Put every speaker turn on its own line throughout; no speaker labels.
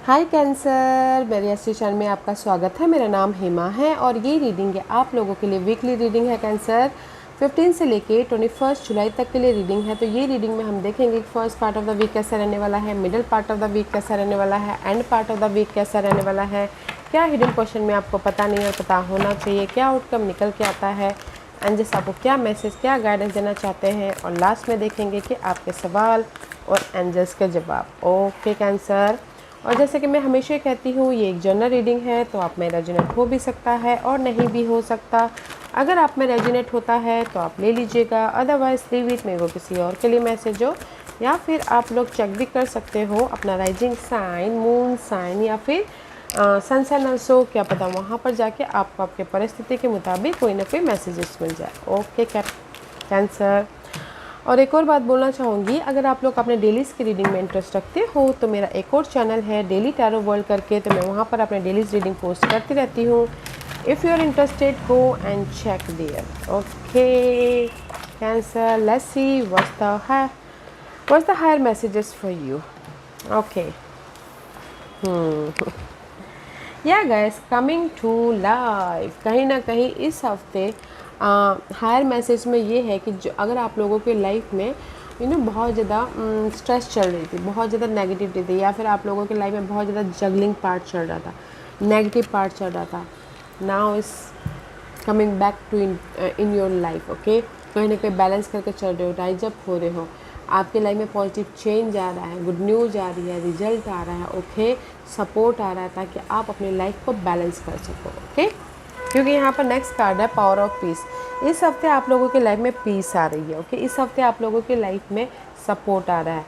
हाय cancer, मेरे astro में आपका स्वागत है। मेरा नाम हेमा है और ये रीडिंग है आप लोगों के लिए। वीकली रीडिंग है कैंसर, 15 से लेके 21 जुलाई तक के लिए रीडिंग है। तो ये रीडिंग में हम देखेंगे कि first part of the week कैसा रहने वाला है, middle part of the week कैसा रहने वाला है, end part of the week कैसा रहने वाला है, क्या हिडन क्वेश्चन में आपको पता नहीं और पता होना चाहिए, क्या आउटकम निकल के आता है, एंजल्स आपको क्या मैसेज, क्या गाइडेंस देना चाहते हैं, और लास्ट में देखेंगे कि आपके सवाल और एंजल्स के जवाब। ओके कैंसर, और जैसे कि मैं हमेशा कहती हूँ ये एक जनरल रीडिंग है, तो आप में रेजोनेट हो भी सकता है और नहीं भी हो सकता। अगर आप में रेजोनेट होता है तो आप ले लीजिएगा, अदरवाइज लीव इट में वो किसी और के लिए मैसेज हो, या फिर आप लोग चेक भी कर सकते हो अपना राइजिंग साइन, मून साइन या फिर सन साइन ऑल्सो, क्या पता वहाँ पर जाके आपको आपके परिस्थिति के मुताबिक कोई ना कोई मैसेजेस मिल जाए। ओके कैंसर, और एक और बात बोलना चाहूँगी, अगर आप लोग अपने डेलीज़ की रीडिंग में इंटरेस्ट रखते हो तो मेरा एक और चैनल है डेली टैरो वर्ल्ड करके, तो मैं वहाँ पर अपने डेलीज़ रीडिंग पोस्ट करती रहती हूँ। If you are interested go and check there. Okay cancer, let's see what's the higher messages for you. Okay या गाइस, कमिंग टू लाइफ, कहीं ना कहीं इस हफ्ते हायर मैसेज में ये है कि जो अगर आप लोगों के लाइफ में बहुत ज़्यादा स्ट्रेस चल रही थी, बहुत ज़्यादा नेगेटिविटी थी, या फिर आप लोगों के लाइफ में बहुत ज़्यादा जगलिंग पार्ट चल रहा था, नेगेटिव पार्ट चल रहा था, now is coming back to in your life. Okay, कहीं ना कहीं बैलेंस करके चल रहे हो, राइज अप हो रहे हो, आपके लाइफ में पॉजिटिव चेंज आ रहा है, गुड न्यूज़ आ रही है, रिजल्ट आ रहा है। ओके, सपोर्ट आ रहा है ताकि आप अपनी लाइफ को बैलेंस कर सको। ओके, क्योंकि यहाँ पर नेक्स्ट कार्ड है पावर ऑफ पीस। इस हफ्ते आप लोगों के लाइफ में पीस आ रही है। ओके, इस हफ्ते आप लोगों के लाइफ में सपोर्ट आ रहा है।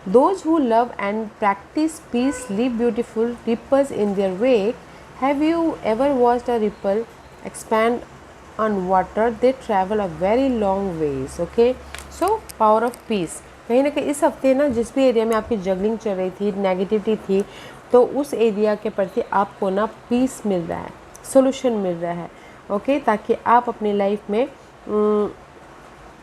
Those who love and practice peace live beautiful ripples in their wake. Have you ever watched a ripple expand on water? They travel a very long ways. Okay, so power of peace, कहीं ना कहीं इस हफ्ते ना जिस भी area में आपकी जगलिंग चल रही थी, नेगेटिविटी थी, तो उस एरिया के प्रति आपको ना पीस मिल रहा है, सोल्यूशन मिल रहा है। ओके, ताकि आप अपनी लाइफ में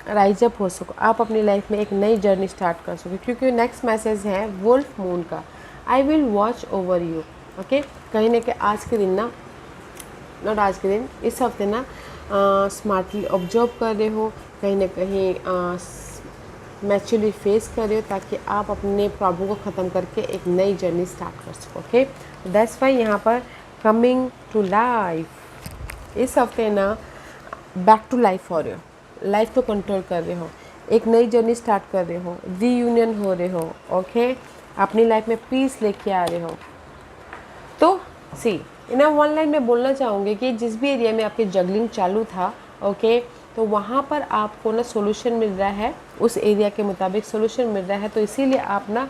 राइज अप हो सको, आप अपनी लाइफ में एक नई जर्नी स्टार्ट कर सको। क्योंकि नेक्स्ट मैसेज है वुल्फ मून का, I will watch over you. Okay, कहीं ना कहीं आज के दिन ना, नॉट आज के दिन, इस हफ्ते ना स्मार्टली ऑब्जर्व कर रहे हो, कहीं ना कहीं मैच्योरली फेस कर रहे हो, ताकि आप अपने प्रॉब्लम को ख़त्म करके एक नई जर्नी स्टार्ट कर सको। ओके, दैट्स वाई यहाँ पर कमिंग टू लाइफ, इस हफ्ते ना बैक टू लाइफ हो रहे हो, लाइफ को कंट्रोल कर रहे हो, एक नई जर्नी स्टार्ट कर रहे हो, रीयूनियन हो रहे हो। ओके, अपनी लाइफ में पीस लेके आ रहे हो। तो सी इन वन लाइन में बोलना चाहूँगी कि जिस भी एरिया में आपकी जगलिंग चालू था, ओके, तो वहाँ पर आपको ना सोल्यूशन मिल रहा है, उस एरिया के मुताबिक सोल्यूशन मिल रहा है। तो इसीलिए आप ना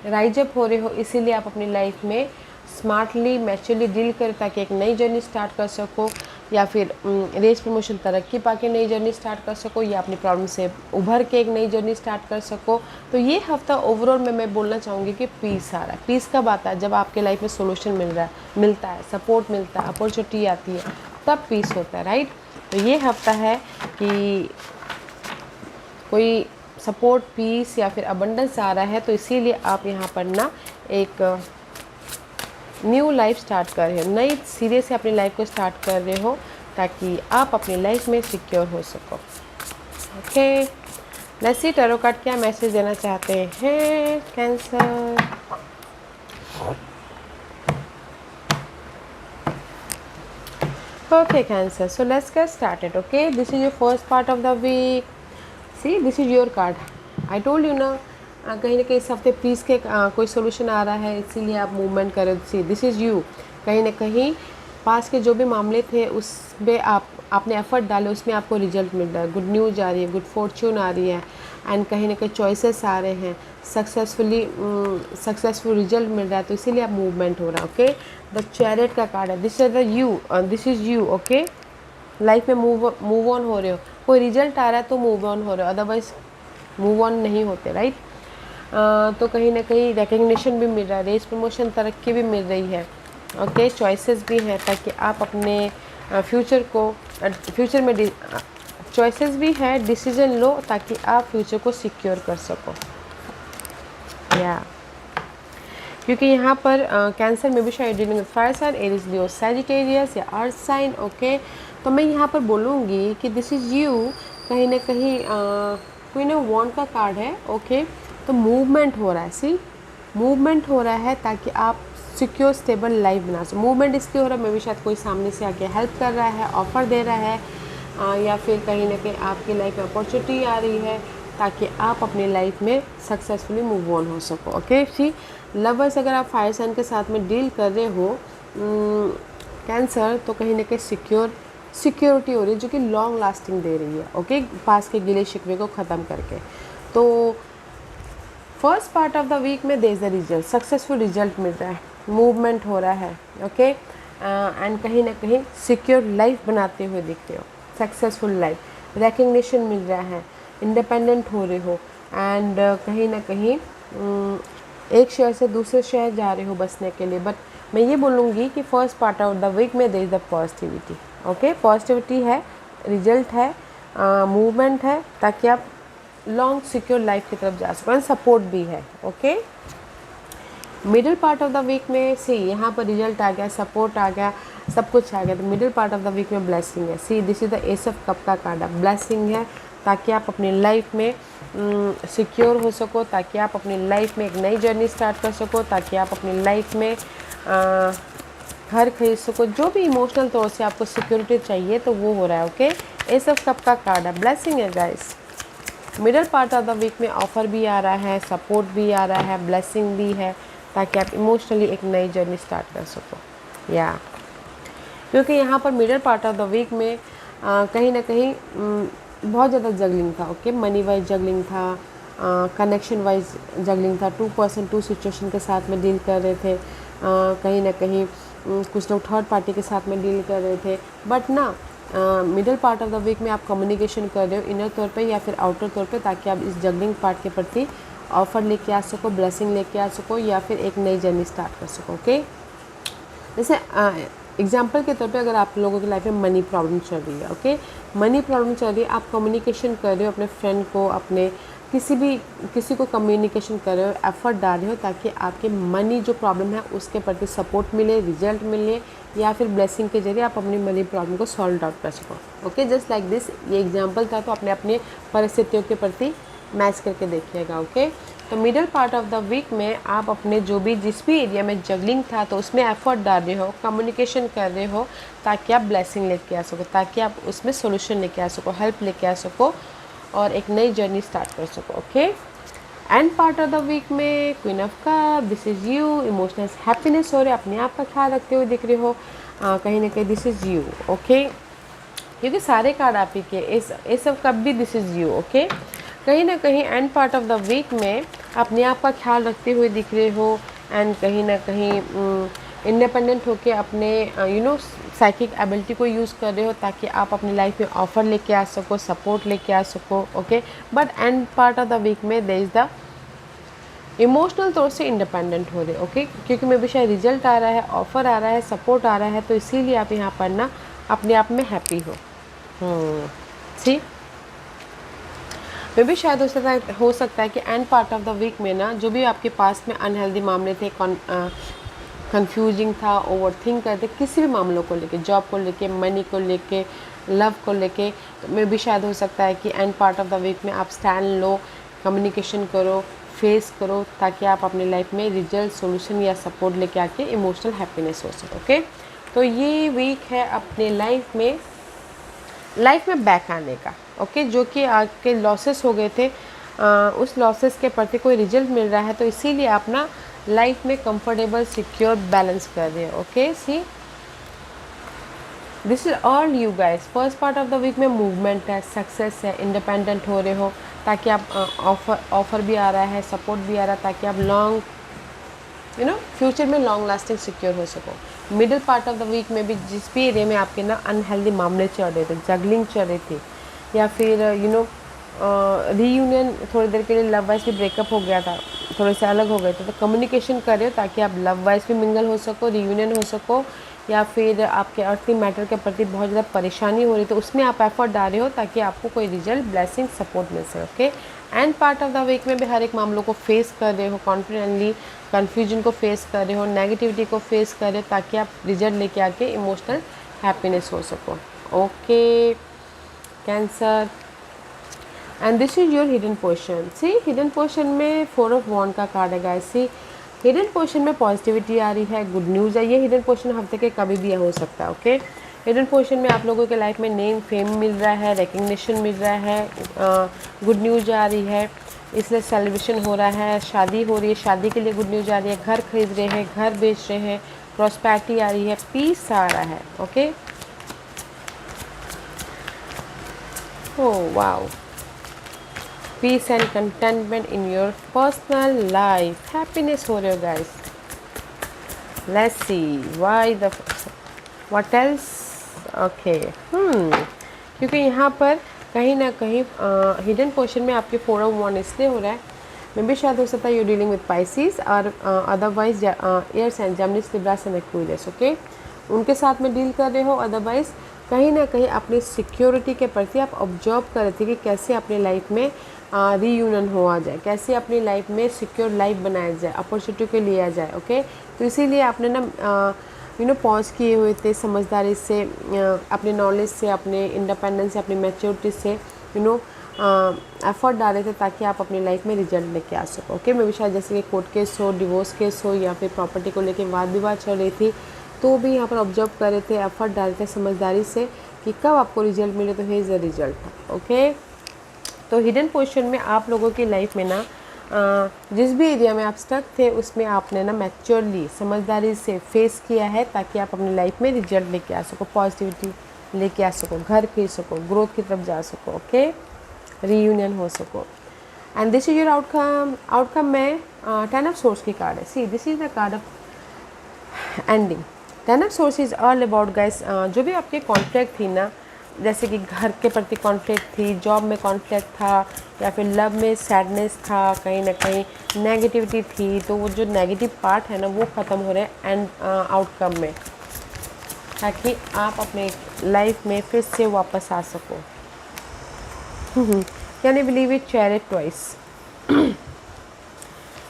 राइज अप हो रहे हो, इसीलिए आप अपनी लाइफ में स्मार्टली मैच्योरली डील करें ताकि एक नई जर्नी स्टार्ट कर सको, या फिर रेस प्रमोशन तरक्की पाके नई जर्नी स्टार्ट कर सको, या अपनी प्रॉब्लम से उभर के एक नई जर्नी स्टार्ट कर सको। तो ये हफ्ता ओवरऑल में मैं बोलना चाहूँगी कि पीस आ रहा है। पीस कब आता है? जब आपके लाइफ में सोल्यूशन मिलता है, सपोर्ट मिलता है, अपॉर्चुनिटी आती है, तब पीस होता है, राइट। तो ये हफ्ता है कि कोई सपोर्ट, पीस या फिर अबंडेंस आ रहा है, तो इसीलिए आप यहाँ पर ना एक न्यू लाइफ स्टार्ट कर रहे हो, नई सिरे से अपनी लाइफ को स्टार्ट कर रहे हो, ताकि आप अपनी लाइफ में सिक्योर हो सको। Okay, let's see tarot card क्या मैसेज देना चाहते हैं cancer. Okay cancer, so let's get started. Okay, this is your first part of the week. See, this is your card. I told you ना, कहीं ना कहीं इस हफ्ते पीस के कोई सोल्यूशन आ रहा है, इसीलिए आप मूवमेंट करें। सी, दिस इज़ यू। कहीं ना कहीं पास के जो भी मामले थे उसमें आपने एफर्ट डाले, उसमें आपको रिजल्ट मिल रहा है, गुड न्यूज़ आ रही है, गुड फॉर्च्यून आ रही है, एंड कहीं ना कहीं चॉइसेस आ रहे हैं, सक्सेसफुल रिजल्ट मिल रहा है, तो इसीलिए आप मूवमेंट हो रहा है। ओके, द चैरियट का कार्ड है, this is you. Okay, life में मूव ऑन हो रहे हो, कोई रिजल्ट आ रहा है तो मूव ऑन हो रहे हो, अदरवाइज मूव ऑन नहीं होते, राइट। तो कहीं ना कहीं रिकग्निशन भी मिल रहा है, रेस प्रमोशन तरक्की भी मिल रही है। ओके, चॉइसेस भी हैं ताकि आप अपने फ्यूचर में चॉइसेस भी है, डिसीजन लो ताकि आप फ्यूचर को सिक्योर कर सको। या क्योंकि यहाँ पर कैंसर में भी शायद dealing with fire sign, Aries, Leo, Sagittarius या अर्थ साइन। ओके, तो मैं यहाँ पर बोलूँगी कि दिस इज़ यू, कहीं ना कहीं क्वीन ऑफ वॉन्ड का कार्ड है। ओके, तो मूवमेंट हो रहा है, सी मूवमेंट हो रहा है ताकि आप सिक्योर स्टेबल लाइफ बना सको। मूवमेंट इसलिए हो रहा है, मे भी शायद कोई सामने से आके हेल्प कर रहा है, ऑफ़र दे रहा है, या फिर कहीं ना कहीं आपकी लाइफ में अपॉर्चुनिटी आ रही है ताकि आप अपनी लाइफ में सक्सेसफुली मूव ऑन हो सको। ओके, सी लवर्स, अगर आप फायर साइन के साथ में डील कर रहे हो कैंसर, तो कहीं ना कहीं सिक्योरिटी हो रही है जो कि लॉन्ग लास्टिंग दे रही है। ओके, पास के गिले शिकवे को ख़त्म करके। तो first part of the week में there is the result, successful result मिल रहा है, मूवमेंट हो रहा है। ओके, एंड कहीं ना कहीं सिक्योर लाइफ बनाते हुए दिख रहे हो, सक्सेसफुल लाइफ, रिकग्निशन मिल रहा है, इंडिपेंडेंट हो रहे हो, एंड कहीं ना कहीं एक शहर से दूसरे शहर जा रहे हो बसने के लिए। बट मैं ये बोलूँगी कि first part of the week में there is the positivity. Okay, positivity है, रिजल्ट है, मूवमेंट है, ताकि आप लॉन्ग सिक्योर लाइफ की तरफ जा सको, एंड सपोर्ट भी है। Okay, middle part of the week में सी यहाँ पर रिजल्ट आ गया, सपोर्ट आ गया, सब कुछ आ गया, तो middle part of the week में ब्लेसिंग है। See this is the ace of cup का कार्ड, ब्लेसिंग है ताकि आप अपनी लाइफ में सिक्योर हो सको, ताकि आप अपनी लाइफ में एक नई जर्नी स्टार्ट कर सको, ताकि आप अपनी लाइफ में घर खरीद सको, जो भी इमोशनल तौर से आपको सिक्योरिटी चाहिए तो वो हो रहा है। ओके, एस ऑफ कप का कार्ड है, ब्लेसिंग है guys. Middle part of the week में ऑफ़र भी आ रहा है, सपोर्ट भी आ रहा है, ब्लेसिंग भी है, ताकि आप इमोशनली एक नई जर्नी स्टार्ट कर सको। या क्योंकि यहाँ पर middle part of the week में कहीं ना कहीं बहुत ज़्यादा जगलिंग था। ओके, मनी वाइज जगलिंग था, कनेक्शन वाइज जगलिंग था, 2 पर्सन 2 सिचुएशन के साथ में डील कर रहे थे, कहीं ना कहीं कुछ लोग थर्ड पार्टी के साथ में डील कर रहे थे। बट ना middle part of the week में आप कम्युनिकेशन कर रहे हो इनर तौर पे या फिर आउटर तौर पे, ताकि आप इस जगलिंग पार्ट के प्रति ऑफ़र लेके आ सको, ब्लेसिंग लेके आ सको, या फिर एक नई जर्नी स्टार्ट कर सको। ओके, जैसे एग्जांपल के तौर पे अगर आप लोगों की लाइफ में मनी प्रॉब्लम चल रही है, ओके, मनी प्रॉब्लम चल रही है, आप कम्युनिकेशन कर रहे हो अपने फ्रेंड को, अपने किसी को कम्युनिकेशन कर रहे हो, एफर्ट डाल रहे हो, ताकि आपके मनी जो प्रॉब्लम है उसके प्रति सपोर्ट मिले, रिजल्ट मिले, या फिर ब्लेसिंग के जरिए आप अपनी मनी प्रॉब्लम को सॉल्व आउट कर सको। ओके, जस्ट लाइक दिस, ये एग्जांपल था, तो अपने अपने परिस्थितियों के प्रति मैच करके देखिएगा। ओके, तो middle part of the week में आप अपने जो भी जिस भी एरिया में जगलिंग था तो उसमें एफर्ट डाल रहे हो, कम्युनिकेशन कर रहे हो, ताकि आप ब्लेसिंग लेके आ सको, ताकि आप उसमें सोल्यूशन लेके आ सको, हेल्प लेके आ सको, और एक नई जर्नी स्टार्ट कर सको। Okay, end part of the week में queen of cup, this is you, emotional happiness हो रहे, अपने आप का ख्याल रखते हुए दिख रहे हो, कहीं ना कहीं दिस इज़ यू। ओके, क्योंकि सारे कार्ड आप ही के, इस सब कप भी दिस इज़ यू। ओके, कहीं ना कहीं end part of the week में अपने आप का ख्याल रखते हुए दिख रहे हो, एंड कहीं ना कहीं इंडिपेंडेंट होके अपने साइकिक एबिलिटी को यूज़ कर रहे हो, ताकि आप अपनी लाइफ में ऑफ़र लेके आ सको, सपोर्ट लेके आ सको। Okay, but end part of the week में देयर इज़ द इमोशनल तौर से इंडिपेंडेंट हो रहे। ओके, क्योंकि मे भी शायद रिजल्ट आ रहा है, ऑफ़र आ रहा है, सपोर्ट आ रहा है, तो इसीलिए आप यहाँ पर ना अपने आप में हैप्पी हो। सी मे भी शायद हो सकता है कि end part of the week में ना जो भी आपके पास में अनहेल्दी मामले थे, कंफ्यूजिंग था, ओवर थिंक करते किसी भी मामलों को लेके, जॉब को लेके, मनी को लेके, लव को लेके, तो मे भी शायद हो सकता है कि end part of the week में आप स्टैंड लो, कम्युनिकेशन करो, फेस करो, ताकि आप अपनी लाइफ में रिजल्ट, सॉल्यूशन या सपोर्ट लेके आके इमोशनल हैप्पीनेस हो सके। ओके, तो ये वीक है अपने लाइफ में बैक आने का। ओके, जो कि आपके लॉसेस हो गए थे, उस लॉसेस के प्रति कोई रिजल्ट मिल रहा है, तो इसीलिए आप ना लाइफ में कंफर्टेबल, सिक्योर, बैलेंस कर रहे हो। Okay, see this is all you guys. First part of the week में मूवमेंट है, सक्सेस है, इंडिपेंडेंट हो रहे हो, ताकि आप ऑफर भी आ रहा है, सपोर्ट भी आ रहा है, ताकि आप लॉन्ग फ्यूचर में लॉन्ग लास्टिंग सिक्योर हो सको। Middle part of the week में भी जिस भी एरिया में आपके ना अनहेल्दी मामले चल रहे थे, जगलिंग चल रही थी, या फिर रीयूनियन, थोड़ी देर के लिए लव वाइज भी ब्रेकअप हो गया था, थोड़े से अलग हो गए थे, तो कम्युनिकेशन कर रहे हो ताकि आप लव वाइज भी मिंगल हो सको, रीयूनियन हो सको, या फिर आपके अर्थली मैटर के प्रति बहुत ज़्यादा परेशानी हो रही, तो उसमें आप एफर्ट डाल रहे हो ताकि आपको कोई रिजल्ट, ब्लेसिंग, सपोर्ट मिल सके। Okay, end part of the week में भी हर एक मामलों को फेस कर रहे हो कॉन्फिडेंटली, कन्फ्यूजन को फेस कर रहे हो, नेगेटिविटी को फेस कर रहे हो, ताकि आप रिजल्ट लेके आके इमोशनल हैप्पीनेस हो सको। Okay cancer, and this is your hidden portion. See hidden portion में 4 ऑफ वॉन्ड का कार्ड है गाइस। सी हिडन पोर्शन में पॉजिटिविटी आ रही है, गुड न्यूज़ है। ये हिडन पोर्शन हफ्ते के कभी भी हो सकता है। ओके हिडन पोर्शन में आप लोगों के लाइफ में नेम फेम मिल रहा है, रिकग्निशन मिल रहा है, गुड न्यूज़ आ रही है, इसलिए सेलिब्रेशन हो रहा है, शादी हो रही है, शादी के लिए गुड न्यूज़ आ रही है, घर खरीद रहे हैं, घर बेच रहे हैं, प्रॉस्पेरिटी आ रही है, पीस आ रहा है। Okay oh wow, peace and contentment in your personal life, happiness हो रहे हो guys। let's see why the what else। okay क्योंकि यहाँ पर कहीं ना कहीं हिडन पोर्शन में आपके 4 ऑफ वॉन्ड इसलिए हो रहा है, मे भी शायद हो सकता है यू डीलिंग विद पाइसिस और otherwise air sign Gemini Libra and Aquarius. Okay उनके साथ में डील कर रहे हो। अदरवाइज कहीं ना कहीं अपनी सिक्योरिटी के प्रति आप ऑब्जर्व कर रहे थे कि कैसे अपनी लाइफ में रीयूनियन हो आ जाए, कैसे अपनी लाइफ में सिक्योर लाइफ बनाया जाए, अपॉर्चुनिटी के लिए आ जाए। ओके तो इसीलिए आपने ना पॉज किए हुए थे, समझदारी से, अपने नॉलेज से, अपने इंडिपेंडेंस से, अपनी मैच्योरिटी से एफर्ट डाले थे ताकि आप अपनी लाइफ में रिजल्ट लेके आ सको। ओके मे भी शायद जैसे कि कोर्ट केस हो, डिवोर्स केस हो, या फिर प्रॉपर्टी को लेकर वाद विवाद चल रही थी, तो भी यहाँ पर ऑब्जर्व कर रहे थे, एफर्ट डाले थे समझदारी से कि कब आपको रिजल्ट मिले, तो हेज द रिजल्ट। ओके तो हिडन पोर्शन में आप लोगों की लाइफ में ना जिस भी एरिया में आप स्टक थे उसमें आपने ना मैच्योरली समझदारी से फेस किया है ताकि आप अपनी लाइफ में रिजल्ट लेके आ सको, पॉजिटिविटी लेके आ सको, घर खरीद सको, ग्रोथ की तरफ जा सको। ओके रीयूनियन हो सको। And this is your outcome. Outcome में 10 ऑफ सोर्स की कार्ड है। See this is the card of ending. 10 of source is all about guys, जो भी आपके कॉन्फ्लिक्ट थी ना, जैसे कि घर के प्रति कॉन्फ्लिक्ट थी, जॉब में कॉन्फ्लिक्ट था, या फिर लव में सैडनेस था, कहीं ना कहीं नेगेटिविटी थी, तो वो जो नेगेटिव पार्ट है ना वो ख़त्म हो रहे हैं एंड आउटकम में, ताकि आप अपने लाइफ में फिर से वापस आ सको। Can you believe it, chariot twice.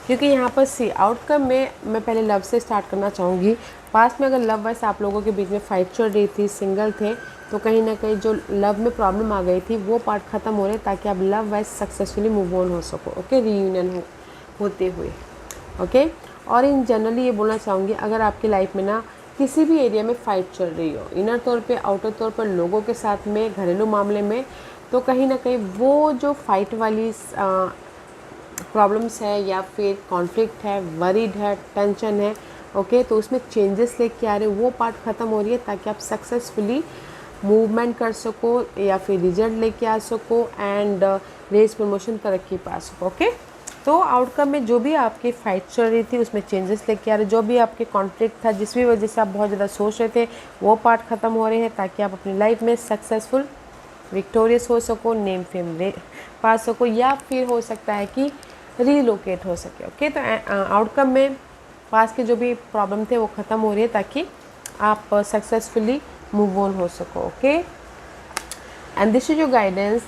क्योंकि यहाँ पर सी आउटकम में मैं पहले लव से स्टार्ट करना चाहूँगी। पास्ट में अगर लव वाइज आप लोगों के बीच में फाइट चल रही थी, सिंगल थे, तो कहीं ना कहीं जो लव में प्रॉब्लम आ गई थी वो पार्ट ख़त्म हो रहे ताकि आप love wise successfully move on हो सको। ओके रीयूनियन होते हुए। ओके और इन जनरली ये बोलना चाहूँगी, अगर आपकी लाइफ में ना किसी भी एरिया में फ़ाइट चल रही हो, इनर तौर पे, आउटर तौर पर, लोगों के साथ में, घरेलू मामले में, तो कहीं ना कहीं वो जो फाइट वाली प्रॉब्लम्स है या फिर कॉन्फ्लिक्ट है, वरीड है, टेंशन है, ओके तो उसमें चेंजेस लेके आ रहे, वो पार्ट ख़त्म हो रही है ताकि आप सक्सेसफुली मूवमेंट कर सको या फिर रिजल्ट लेके आ सको एंड रेस प्रमोशन तरक्की पा सको। ओके तो आउटकम में जो भी आपकी फाइट चल रही थी उसमें चेंजेस लेके आ रहे, जो भी आपके कॉन्फ्लिक्ट था, जिस भी वजह से आप बहुत ज़्यादा सोच रहे थे, वो पार्ट ख़त्म हो रहे हैं ताकि आप अपनी लाइफ में सक्सेसफुल विक्टोरियस हो सको, नेम फेम पा सको, या फिर हो सकता है कि रीलोकेट हो सके। ओके तो आउटकम में पास के जो भी प्रॉब्लम थे वो ख़त्म हो रही है ताकि आप सक्सेसफुली मूव ऑन हो सको। Okay and this is your guidance.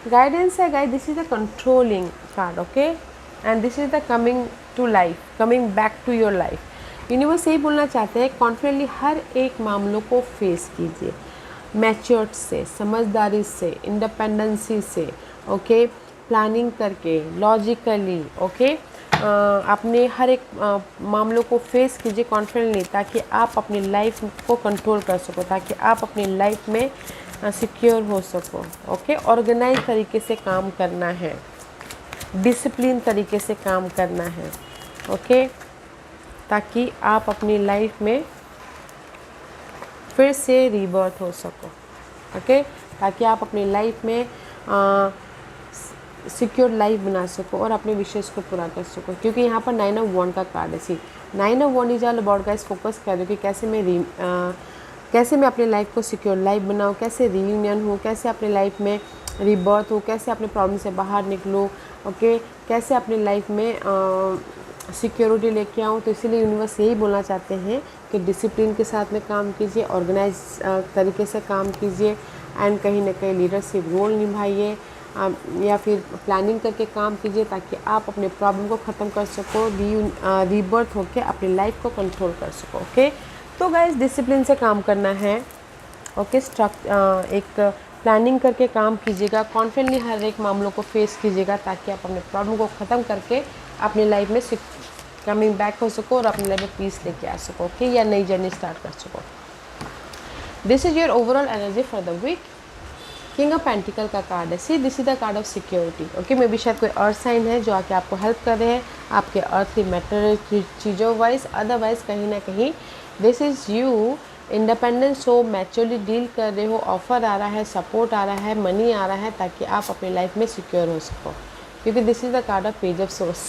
Guidance है guide, this is the controlling card. Okay and this is the coming to life, coming back to your life. Universe यही बोलना चाहते हैं, कॉन्फिडेंटली हर एक मामलों को फेस कीजिए, मैच्योर्ड से, समझदारी से, इंडिपेंडेंसी से, ओके प्लानिंग करके, लॉजिकली, ओके अपने हर एक मामलों को फेस कीजिए कॉन्फिडेंटली ताकि आप अपनी लाइफ को कंट्रोल कर सको, ताकि आप अपनी लाइफ में सिक्योर हो सको। ओके ऑर्गेनाइज तरीके से काम करना है, डिसिप्लिन तरीके से काम करना है। ओके ताकि आप अपनी लाइफ में फिर से रीबर्थ हो सको। ओके ताकि आप अपनी लाइफ में सिक्योर लाइफ बना सको और अपने विशेष को पूरा कर सको। क्योंकि यहाँ पर 9 ऑफ वॉन्ड का कार्ड है। See 9 of wand is all about guys, focus कर रही हूँ कि कैसे मैं अपनी लाइफ को सिक्योर लाइफ बनाऊँ, कैसे रीयूनियन हो, कैसे अपनी लाइफ में रीबर्थ हो, कैसे अपने प्रॉब्लम से बाहर निकलो। ओके कैसे अपनी लाइफ में सिक्योरिटी लेके आऊँ। तो इसीलिए यूनिवर्स यही बोलना चाहते हैं कि डिसिप्लिन के साथ में काम कीजिए, ऑर्गेनाइज तरीके से काम कीजिए एंड कहीं ना कहीं लीडरशिप रोल निभाइए या फिर प्लानिंग करके काम कीजिए ताकि आप अपने प्रॉब्लम को ख़त्म कर सको, रीबर्थ होके अपनी लाइफ को कंट्रोल कर सको। ओके, तो गाइस डिसिप्लिन से काम करना है। ओके, एक प्लानिंग करके काम कीजिएगा, कॉन्फिडेंटली हर एक मामलों को फेस कीजिएगा ताकि आप अपने प्रॉब्लम को ख़त्म करके अपनी लाइफ में कमिंग बैक हो सको और अपनी लाइफ में पीस लेके आ सको। ओके, या नई जर्नी स्टार्ट कर सको। This is your overall energy for the week. King of pentacle का कार्ड है। See this is the card of security. Okay, may be शायद कोई अर्थ साइन है जो आके आपको हेल्प कर रहे हैं आपके अर्थली मैटर चीज़ों वाइज, अदरवाइज कहीं ना कहीं दिस इज़ यू इंडिपेंडेंस हो, मैच्योरली डील कर रहे हो, ऑफर आ रहा है, सपोर्ट आ रहा है, मनी आ रहा है ताकि आप अपनी लाइफ में सिक्योर हो सको, क्योंकि this is the card of page of source.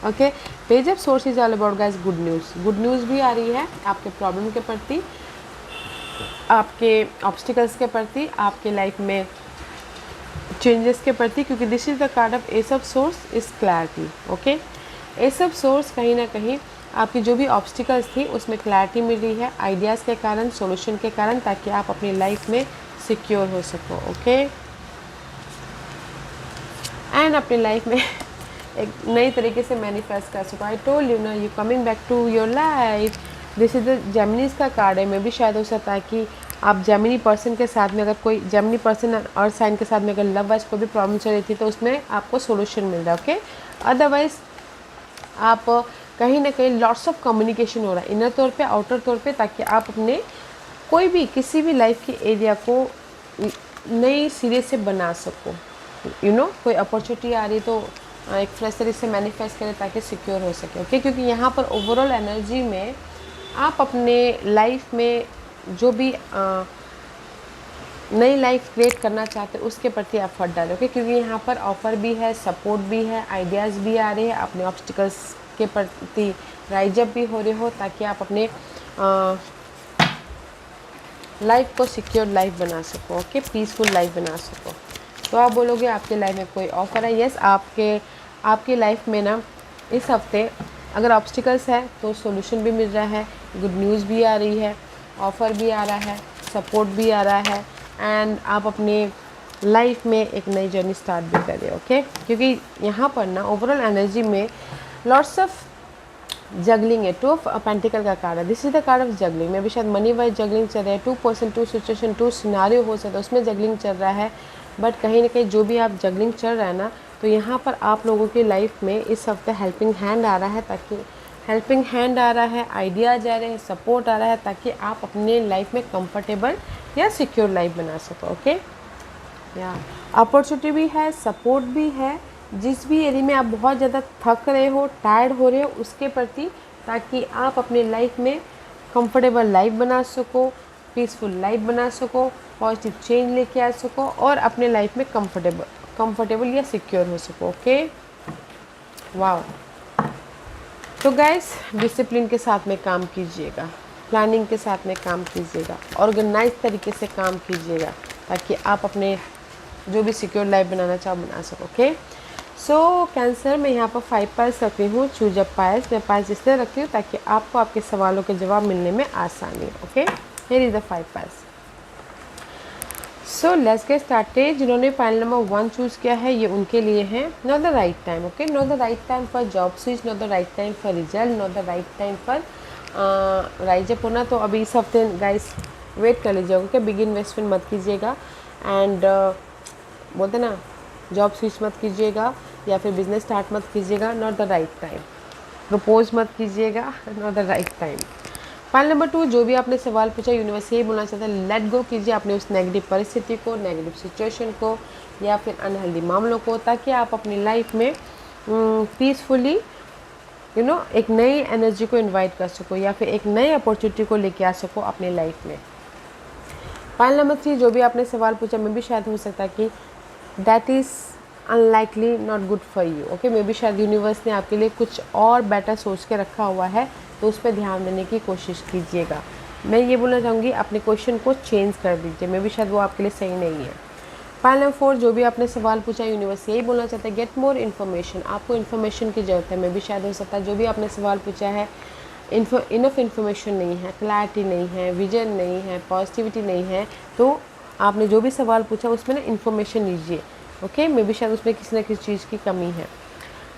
Okay, page of source is all about guys good news. Good news भी आ रही है आपके प्रॉब्लम के प्रति, आपके ऑब्स्टिकल्स के प्रति, आपके लाइफ में चेंजेस के प्रति, क्योंकि this is the card of S of source is clarity. Okay, ace of source कहीं ना कहीं आपकी जो भी ऑब्स्टिकल्स थी उसमें क्लैरिटी मिल रही है आइडियाज़ के कारण, सॉल्यूशन के कारण, ताकि आप अपनी लाइफ में सिक्योर हो सको। ओके, एंड अपनी लाइफ में एक नई तरीके से मैनिफेस्ट कर सको। आई टोल्ड यू ना, you coming back to your life. This is the Gemini's का कार्ड है। मैं भी शायद हो सकता है कि आप जेमिनी पर्सन के साथ में, अगर कोई जेमिनी पर्सन अर्थ साइन के साथ में अगर लव वाइज कोई भी प्रॉब्लम चल रही थी तो उसमें आपको सोल्यूशन मिल रहा है। ओके, अदरवाइज आप कहीं ना कहीं लॉट्स ऑफ कम्युनिकेशन हो रहा है इनर तौर पे, आउटर तौर पे, ताकि आप अपने कोई भी किसी भी लाइफ के एरिया को नई सिरे से बना सको। यू नो, कोई अपॉर्चुनिटी आ रही तो एक फ्रेश तरीके से मैनिफेस्ट करें ताकि सिक्योर हो सके। ओके, क्योंकि यहाँ पर ओवरऑल एनर्जी में आप अपने लाइफ में जो भी नई लाइफ क्रिएट करना चाहते हैं उसके प्रति एफर्ट डालें। ओके, क्योंकि यहाँ पर ऑफर भी है, सपोर्ट भी है, आइडियाज़ भी आ रहे हैं, अपने ऑब्स्टिकल्स के प्रति राइज अप भी हो रहे हो ताकि आप अपने लाइफ को सिक्योर लाइफ बना सको। ओके, पीसफुल लाइफ बना सको। तो आप बोलोगे आपके लाइफ में कोई ऑफ़र है। यस, आपके लाइफ में ना इस हफ्ते अगर ऑब्स्टिकल्स है तो सॉल्यूशन भी मिल रहा है, गुड न्यूज़ भी आ रही है, ऑफ़र भी आ रहा है, सपोर्ट भी आ रहा है, एंड आप अपने लाइफ में एक नई जर्नी स्टार्ट भी करें। ओके, क्योंकि यहाँ पर ना ओवरऑल एनर्जी में लॉट्स ऑफ जगलिंग है। 2 ऑफ पेंटिकल का कार्ड है। This is the card of juggling. में भी शायद मनी वाइज जगलिंग चल रहा है, 2% 2 सिचुएशन 2 सिनारियो हो सकता है उसमें जगलिंग चल रहा है। बट कहीं ना कहीं जो भी आप जगलिंग चल रहा है ना, तो यहाँ पर आप लोगों की लाइफ में इस हफ्ते हेल्पिंग हैंड आ रहा है, ताकि हेल्पिंग हैंड आ रहा है, आइडियाज आ रहे हैं, सपोर्ट आ रहा है ताकि आप अपने लाइफ में कंफर्टेबल या सिक्योर लाइफ बना सको। ओके, या अपॉर्चुनिटी भी है, सपोर्ट भी है, जिस भी एरिया में आप बहुत ज़्यादा थक रहे हो, टायर्ड हो रहे हो उसके प्रति, ताकि आप अपने लाइफ में कंफर्टेबल लाइफ बना सको, पीसफुल लाइफ बना सको, पॉजिटिव चेंज लेके आ सको और अपने लाइफ में कंफर्टेबल या सिक्योर हो सको। ओके, वाह। तो गाइस डिसिप्लिन के साथ में काम कीजिएगा, प्लानिंग के साथ में काम कीजिएगा, ऑर्गेनाइज तरीके से काम कीजिएगा ताकि आप अपने जो भी सिक्योर लाइफ बनाना चाहो बना सको। ओके, सो कैंसर में यहाँ पर 5 पाइल्स रखी हूँ। Choose a piles. मैं पाइल्स इसलिए रखती हूँ ताकि आपको आपके सवालों के जवाब मिलने में आसानी हो। Okay, here is the 5 piles. So let's get started. जिन्होंने पाइल नंबर 1 चूज़ किया है ये उनके लिए है not the right time. Okay, not the right time for job switch, not the right time for result, not the right time for rise up होना। तो अभी इस हफ्ते गाइस वेट कर लीजिएगा। ओके, बिग इन्वेस्टमेंट मत कीजिएगा, एंड बोलते ना जॉब स्विच मत कीजिएगा या फिर बिजनेस स्टार्ट मत कीजिएगा, not the right time. Propose मत कीजिएगा, not the right time. File number 2, जो भी आपने सवाल पूछा यूनिवर्स यही बोलना चाहता है, लेट गो कीजिए अपने उस नेगेटिव परिस्थिति को, नेगेटिव सिचुएशन को या फिर अनहेल्दी मामलों को, ताकि आप अपनी लाइफ में पीसफुली एक नई एनर्जी को इनवाइट कर सको या फिर एक नई अपॉर्चुनिटी को लेके आ सको अपनी लाइफ में। फाइल नंबर 3, जो भी आपने सवाल पूछा मे भी शायद हो सकता है कि that is unlikely not good for you. Okay, maybe शायद यूनिवर्स ने आपके लिए कुछ और बेटर सोच के रखा हुआ है, तो उस पर ध्यान देने की कोशिश कीजिएगा। मैं ये बोलना चाहूँगी अपने क्वेश्चन को चेंज कर दीजिए, मे भी शायद वो आपके लिए सही नहीं है। फाइल नंबर 4, जो भी आपने सवाल पूछा यूनिवर्स यही बोलना चाहता है, गेट मोर इन्फॉर्मेशन। आपको इन्फॉर्मेशन की ज़रूरत है। मे भी शायद हो सकता है जो भी आपने सवाल पूछा है इनफ इन्फॉर्मेशन नहीं है, क्लैरिटी नहीं है, विजन नहीं है, पॉजिटिविटी नहीं है, तो आपने जो भी सवाल पूछा उसमें ना इन्फॉर्मेशन लीजिए ओके, मे बी शायद उसमें किसी न किसी चीज़ की कमी है।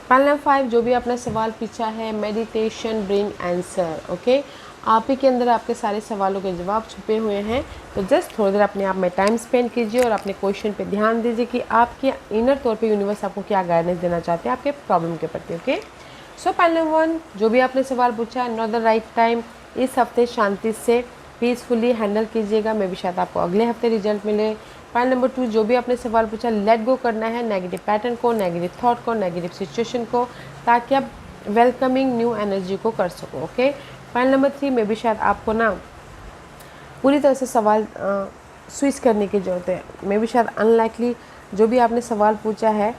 पैनल नंबर 5, जो भी आपने सवाल पूछा है, मेडिटेशन ब्रिंग आंसर। ओके, आप ही के अंदर आपके सारे सवालों के जवाब छुपे हुए हैं। तो जस्ट थोड़ी देर अपने आप में टाइम स्पेंड कीजिए और अपने क्वेश्चन पे ध्यान दीजिए कि आपके इनर तौर पे यूनिवर्स आपको क्या गाइडेंस देना चाहते हैं आपके प्रॉब्लम के प्रति। ओके, सो पैनल 1, जो भी आपने सवाल पूछा, नॉट द राइट टाइम, इस हफ्ते शांति से पीसफुली हैंडल कीजिएगा, मे भी शायद आपको अगले हफ्ते रिजल्ट मिले। पॉइंट नंबर 2, जो भी आपने सवाल पूछा, लेट गो करना है नेगेटिव पैटर्न को, नेगेटिव थॉट को, नेगेटिव सिचुएशन को, ताकि आप वेलकमिंग न्यू एनर्जी को कर सको। ओके, पॉइंट नंबर 3, में भी शायद आपको ना पूरी तरह से सवाल स्विच करने की ज़रूरत है, मे भी शायद अनलाइकली जो भी आपने सवाल पूछा है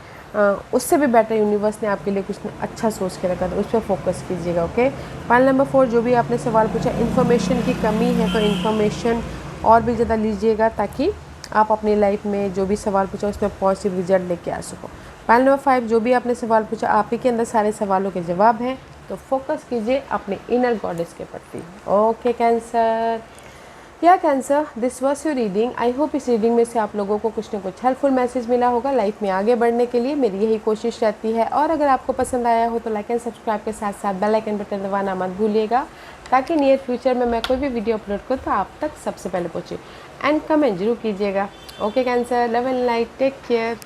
उससे भी बेटर यूनिवर्स ने आपके लिए कुछ अच्छा सोच के रखा, तो उस पर फोकस कीजिएगा। ओके, पॉइंट नंबर 4, जो भी आपने सवाल पूछा, इन्फॉर्मेशन की कमी है तो इन्फॉर्मेशन और भी ज़्यादा लीजिएगा ताकि आप अपनी लाइफ में जो भी सवाल पूछा उसमें पॉजिटिव रिजल्ट लेके आ सको। पॉइंट नंबर 5, जो भी आपने सवाल पूछा, आप ही के अंदर सारे सवालों के जवाब हैं, तो फोकस कीजिए अपने इनर गॉडेस के प्रति। ओके कैंसर, या cancer, this was your reading. I hope इस रीडिंग में से आप लोगों को कुछ ना कुछ हेल्पफुल मैसेज मिला होगा। लाइफ में आगे बढ़ने के लिए मेरी यही कोशिश रहती है, और अगर आपको पसंद आया हो तो लाइक एंड सब्सक्राइब के साथ साथ बेल आइकन बटन दबाना मत भूलिएगा, ताकि नियर फ्यूचर में मैं कोई भी वीडियो अपलोड करूँ तो आप तक सबसे पहले पहुँचे। एंड कमेंट जरूर कीजिएगा। Okay cancer, love and light, take care.